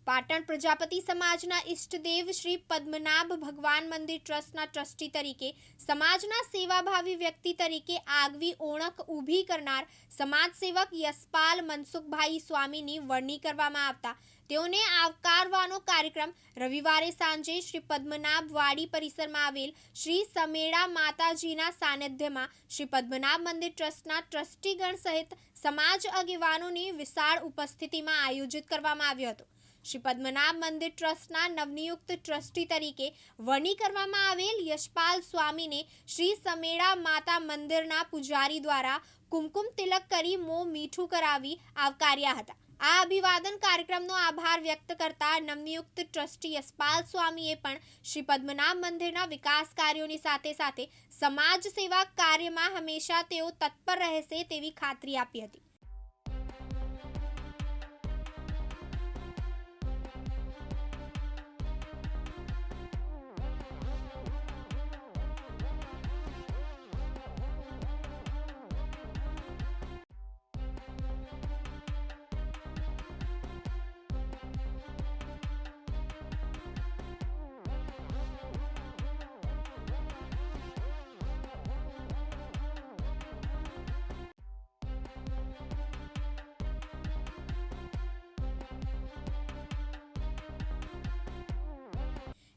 પાટણ પ્રજાપતિ સમાજના ઇષ્ટદેવ શ્રી પદ્મનાભ ભગવાન મંદિર ટ્રસ્ટના ટ્રસ્ટી તરીકે સમાજના સેવાભાવી વ્યક્તિ તરીકે આગવી ઓળખ ઊભી કરનાર સમાજસેવક યશપાલ મનસુખભાઈ સ્વામીની વરણી કરવામાં આવતા તેઓને આવકારવાનો કાર્યક્રમ રવિવારે સાંજે શ્રી પદ્મનાભ વાડી પરિસરમાં આવેલ શ્રી સમેળા માતાજીના સાનિધ્યમાં શ્રી પદ્મનાભ મંદિર ટ્રસ્ટના ટ્રસ્ટીગણ સહિત સમાજ આગેવાનોની વિશાળ ઉપસ્થિતિમાં આયોજિત કરવામાં આવ્યો હતો। શ્રી પદ્મનાભ મંદિર ટ્રસ્ટના નવનિયુક્ત ટ્રસ્ટી તરીકે વરણી કરવામાં આવેલ યશપાલ સ્વામીને શ્રી સમેળા માતા મંદિરના પૂજારી દ્વારા કુમકુમ તિલક કરી મોં મીઠું કરાવી આવકાર્યા હતા। આ અભિવાદન કાર્યક્રમનો આભાર વ્યક્ત કરતા નવનિયુક્ત ટ્રસ્ટી યશપાલ સ્વામીએ પણ શ્રી પદ્મનાભ મંદિરના વિકાસ કાર્યોની સાથે સાથે સમાજ સેવા કાર્યમાં હંમેશા તેઓ તત્પર રહેશે તેવી ખાતરી આપી હતી।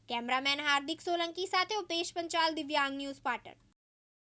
કેમેરામેન હાર્દિક સોલંકી સાથે ઉપેશ પંચાલ, દિવ્યાંગ ન્યૂઝ, પાટણ।